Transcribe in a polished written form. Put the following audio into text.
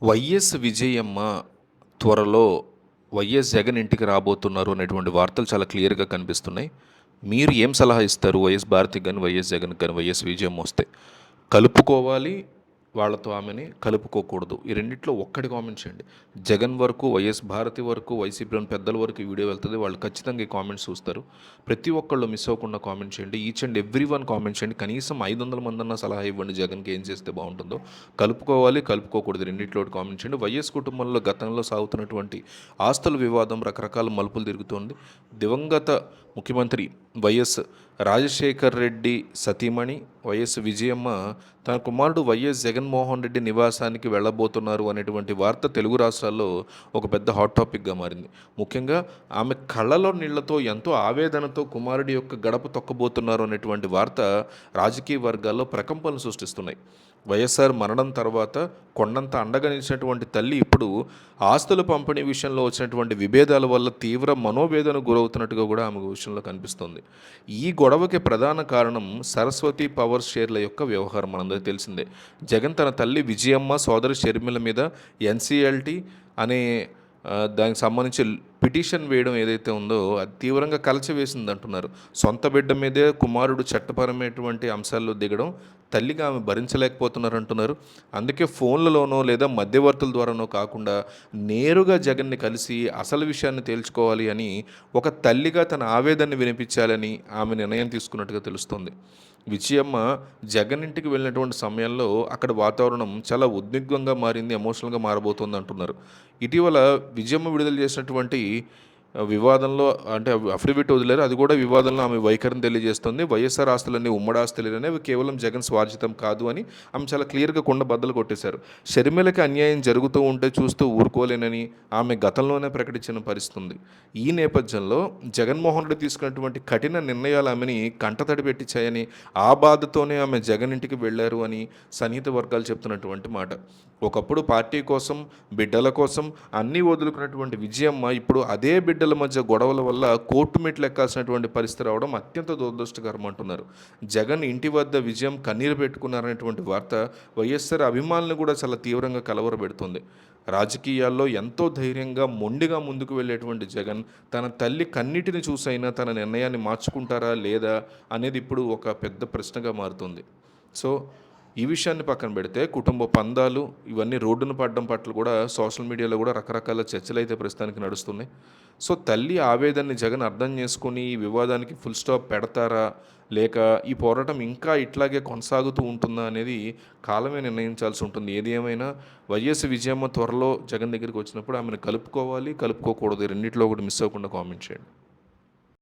YS Vijayamma త్వరలో YS Jagan ఇంటికి రాబోతున్నారు అనేటువంటి వార్తలు చాలా క్లియర్‌గా కనిపిస్తున్నాయి. మీరు ఏం సలహా ఇస్తారు? వైఎస్ భారతికి గాని, వైఎస్ జగన్‌కి గాని, వైఎస్ విజయమ్మ వస్తే? కలుపుకోవాలి వాళ్ళతో ఆమెని, కలుపుకోకూడదు. ఈ రెండిట్లో ఒక్కటి కామెంట్ చేయండి. జగన్ వరకు, వైఎస్ భారతి వరకు, వైసీపీలోని పెద్దల వరకు ఈ వీడియో వెళ్తది. వాళ్ళు ఖచ్చితంగా ఈ కామెంట్స్ చూస్తారు. ప్రతి ఒక్కళ్ళు మిస్ అవ్వకుండా కామెంట్ చేయండి. Each and every one comment చేయండి. కనీసం 500 మందన్నా సలహా ఇవ్వండి జగన్‌కి ఏం చేస్తే బాగుంటుందో. కలుపుకోవాలి, కలుపుకోకూడదు రెండిట్లో ఒకటి కామెంట్ చేయండి. వైఎస్ కుటుంబంలో గతంలో సాగుతున్నటువంటి ఆస్తుల వివాదం రకరకాల మలుపులు తిరుగుతోంది. దివంగత ముఖ్యమంత్రి వైఎస్ రాజశేఖర్ రెడ్డి సతీమణి వైఎస్ విజయమ్మ తన కుమారుడు వైఎస్ జగన్మోహన్ రెడ్డి నివాసానికి వెళ్ళబోతున్నారు అనేటువంటి వార్త తెలుగు రాష్ట్రాల్లో ఒక పెద్ద హాట్ టాపిక్గా మారింది. ముఖ్యంగా ఆమె కళ్ళలో నీళ్లతో ఎంతో ఆవేదనతో కుమారుడి యొక్క గడప తొక్కబోతున్నారు అనేటువంటి వార్త రాజకీయ వర్గాల్లో ప్రకంపనలు సృష్టిస్తున్నాయి. వైఎస్ఆర్ మరణం తర్వాత కొండంత అండగా నిలిచినటువంటి తల్లి ఇప్పుడు ఆస్తుల పంపిణీ విషయంలో వచ్చినటువంటి విభేదాల వల్ల తీవ్ర మనోవేదన గురవుతున్నట్టుగా కూడా ఆమె విషయంలో కనిపిస్తుంది. ఈ గొడవకి ప్రధాన కారణం సరస్వతి పవర్ షేర్ల యొక్క వ్యవహారం మనందరికీ తెలిసిందే. జగన్ తన తల్లి విజయమ్మ సోదరి షర్మిల మీద ఎన్సిఎల్టీ అనే దానికి సంబంధించి పిటిషన్ వేయడం ఏదైతే ఉందో అది తీవ్రంగా కలచివేసింది అంటున్నారు. సొంత బిడ్డ మీదే కుమారుడు చట్టపరమైనటువంటి అంశాల్లో దిగడం తల్లిగా ఆమె భరించలేకపోతున్నారు అంటున్నారు. అందుకే ఫోన్లలోనో లేదా మధ్యవర్తుల ద్వారానో కాకుండా నేరుగా జగన్ని కలిసి అసలు విషయాన్ని తేల్చుకోవాలి అని ఒక తల్లిగా తన ఆవేదనని వినిపించాలని ఆమె నిర్ణయం తీసుకున్నట్టుగా తెలుస్తుంది. విజయమ్మ జగన్ ఇంటికి వెళ్ళినటువంటి సమయంలో అక్కడ వాతావరణం చాలా ఉద్విగ్నంగా మారింది, ఎమోషనల్గా మారబోతోంది అంటున్నారు. ఇటీవల విజయమ్మ విడుదల చేసినటువంటి వివాదంలో అంటే అఫిడవిట్ వదిలేరు, అది కూడా వివాదంలో ఆమె వైఖరిని తెలియజేస్తుంది. వైఎస్ఆర్ ఆస్తులన్నీ ఉమ్మడి ఆస్తులేనే, అవి కేవలం జగన్ స్వార్జితం కాదు అని ఆమె చాలా క్లియర్గా కొండ బద్దలు కొట్టేశారు. షర్మిలకి అన్యాయం జరుగుతూ ఉంటే చూస్తూ ఊరుకోలేనని ఆమె గతంలోనే ప్రకటించిన పరిస్థితి ఉంది. ఈ నేపథ్యంలో జగన్మోహన్ రెడ్డి తీసుకున్నటువంటి కఠిన నిర్ణయాలు ఆమెని కంటతడి పెట్టించాయని, ఆ బాధతోనే ఆమె జగన్ ఇంటికి వెళ్ళారు అని సన్నిహిత వర్గాలు చెప్తున్నటువంటి మాట. ఒకప్పుడు పార్టీ కోసం, బిడ్డల కోసం అన్నీ వదులుకున్నటువంటి విజయమ్మ ఇప్పుడు అదే బిడ్డల మధ్య గొడవల వల్ల కోర్టు మెట్లు ఎక్కాల్సినటువంటి పరిస్థితి రావడం అత్యంత దురదృష్టకరం అంటున్నారు. జగన్ ఇంటి వద్ద విజయం కన్నీరు పెట్టుకున్నారనేటువంటి వార్త వైఎస్ఆర్ అభిమానులను కూడా చాలా తీవ్రంగా కలవరపెడుతుంది. రాజకీయాల్లో ఎంతో ధైర్యంగా మొండిగా ముందుకు వెళ్ళేటువంటి జగన్ తన తల్లి కన్నిటిని చూసైనా తన నిర్ణయాన్ని మార్చుకుంటారా లేదా అనేది ఇప్పుడు ఒక పెద్ద ప్రశ్నగా మారుతుంది. సో ఈ విషయాన్ని పక్కన పెడితే కుటుంబ పందాలు ఇవన్నీ రోడ్డున పడడం పట్ల కూడా సోషల్ మీడియాలో కూడా రకరకాల చర్చలు అయితే ప్రస్తుతానికి నడుస్తున్నాయి. సో తల్లి ఆవేదనని జగన్ అర్థం చేసుకుని ఈ వివాదానికి ఫుల్ స్టాప్ పెడతారా, లేక ఈ పోరాటం ఇంకా ఇట్లాగే కొనసాగుతూ ఉంటుందా అనేది కాలమే నిర్ణయించాల్సి ఉంటుంది. ఏది ఏమైనా వైఎస్ విజయమ్మ త్వరలో జగన్ దగ్గరికి వచ్చినప్పుడు ఆమెను కలుపుకోవాలి, కలుపుకోకూడదు, రెండిట్లో ఒకటి మిస్ అవ్వకుండా కామెంట్ చేయండి.